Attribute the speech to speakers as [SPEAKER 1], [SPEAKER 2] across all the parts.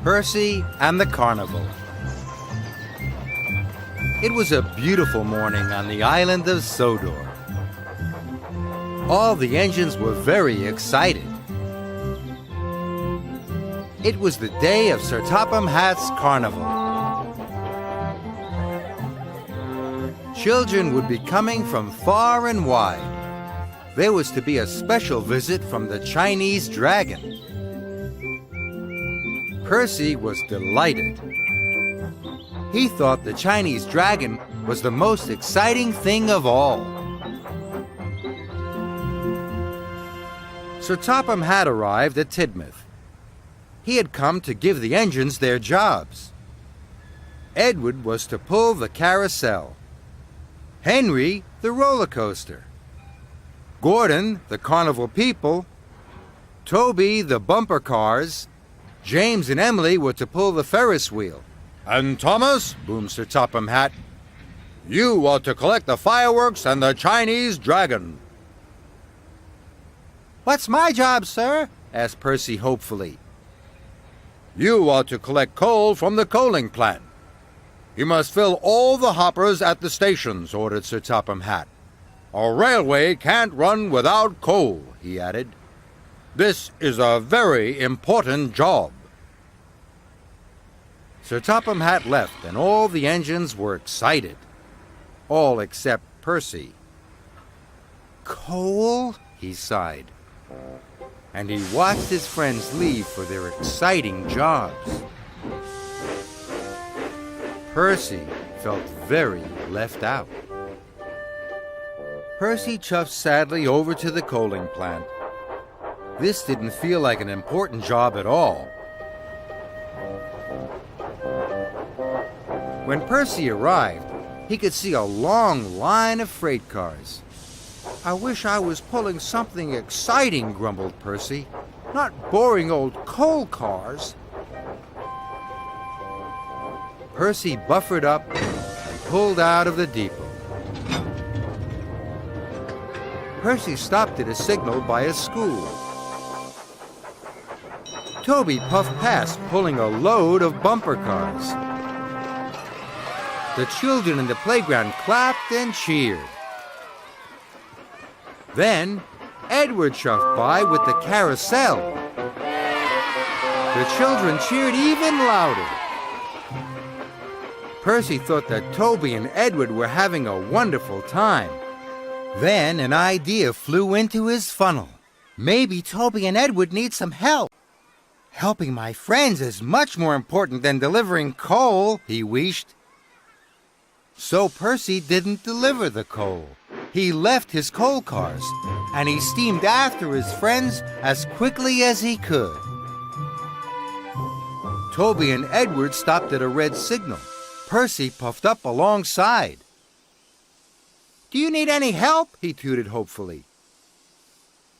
[SPEAKER 1] Percy and the Carnival. It was a beautiful morning on the island of Sodor. All the engines were very excited. It was the day of Sir Topham Hatt's Carnival. Children would be coming from far and wide. There was to be a special visit from the Chinese dragon. Percy was delighted. He thought the Chinese dragon was the most exciting thing of all. Sir Topham Hatt arrived at Tidmouth. He had come to give the engines their jobs. Edward was to pull the carousel. Henry, the roller coaster. Gordon, the carnival people. Toby, the bumper cars. James and Emily were to pull the Ferris wheel. "And Thomas," boomed Sir Topham Hatt, "you are to collect the fireworks and the Chinese dragon." "What's my job, sir?" asked Percy hopefully. "You are to collect coal from the coaling plant. You must fill all the hoppers at the stations," ordered Sir Topham Hatt. "A railway can't run without coal," he added. "This is a very important job." Sir Topham Hatt left, and all the engines were excited. All except Percy. "Coal?" he sighed. And he watched his friends leave for their exciting jobs. Percy felt very left out. Percy chuffed sadly over to the coaling plant. This didn't feel like an important job at all. When Percy arrived, he could see a long line of freight cars. "I wish I was pulling something exciting," grumbled Percy. "Not boring old coal cars." Percy buffered up and pulled out of the depot. Percy stopped at a signal by a school. Toby puffed past, pulling a load of bumper cars. The children in the playground clapped and cheered. Then Edward chuffed by with the carousel. The children cheered even louder. Percy thought that Toby and Edward were having a wonderful time. Then an idea flew into his funnel. Maybe Toby and Edward need some help. "Helping my friends is much more important than delivering coal," he wished. So Percy didn't deliver the coal. He left his coal cars, and he steamed after his friends as quickly as he could. Toby and Edward stopped at a red signal. Percy puffed up alongside. "Do you need any help?" he tooted hopefully.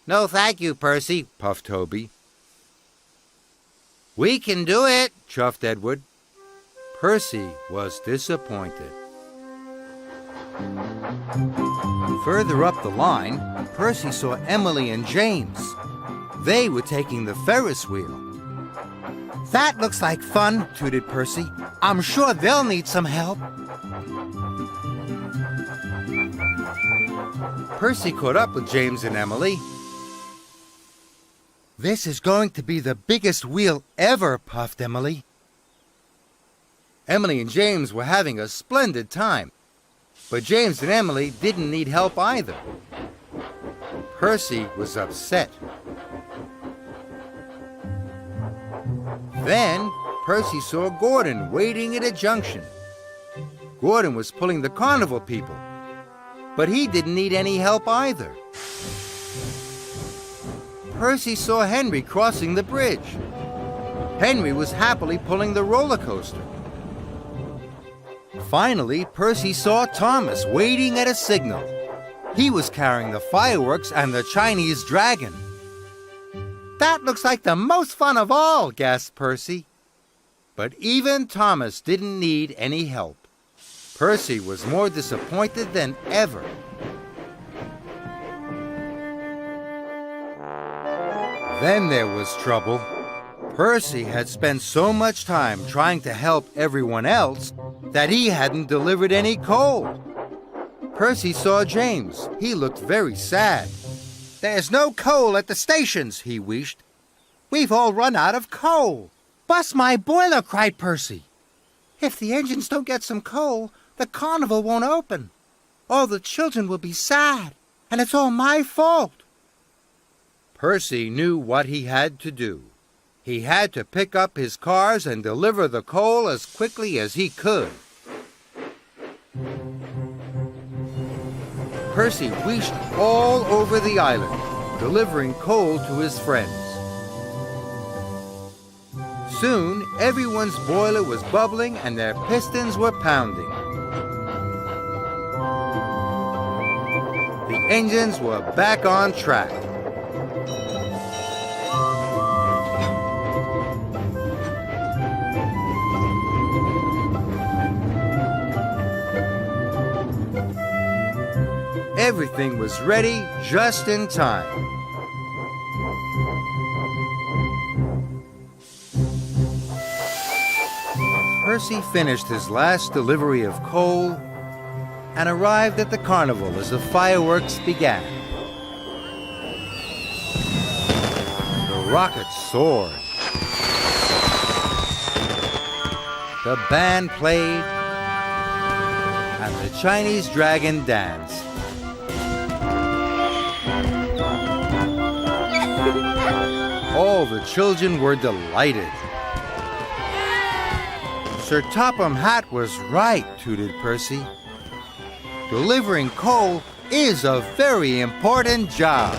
[SPEAKER 1] "No, thank you, Percy," puffed Toby. "We can do it," chuffed Edward. Percy was disappointed. Further up the line, Percy saw Emily and James. They were taking the Ferris wheel. "That looks like fun," tooted Percy. "I'm sure they'll need some help." Percy caught up with James and Emily. "This is going to be the biggest wheel ever," puffed Emily. Emily and James were having a splendid time, but James and Emily didn't need help either. Percy was upset. Then Percy saw Gordon waiting at a junction. Gordon was pulling the carnival people, but he didn't need any help either. Percy saw Henry crossing the bridge. Henry was happily pulling the roller coaster. Finally, Percy saw Thomas waiting at a signal. He was carrying the fireworks and the Chinese dragon. "That looks like the most fun of all," gasped Percy. But even Thomas didn't need any help. Percy was more disappointed than ever. Then there was trouble. Percy had spent so much time trying to help everyone else that he hadn't delivered any coal. Percy saw James. He looked very sad. "There's no coal at the stations," he wheezed. "We've all run out of coal." "Bust my boiler," cried Percy. "If the engines don't get some coal, the carnival won't open. All the children will be sad, and it's all my fault." Percy knew what he had to do. He had to pick up his cars and deliver the coal as quickly as he could. Percy wheezed all over the island, delivering coal to his friends. Soon, everyone's boiler was bubbling and their pistons were pounding. The engines were back on track. Everything was ready just in time. Percy finished his last delivery of coal and arrived at the carnival as the fireworks began. The rockets soared. The band played, and the Chinese dragon danced. All the children were delighted. "Sir Topham Hatt was right," tooted Percy. "Delivering coal is a very important job."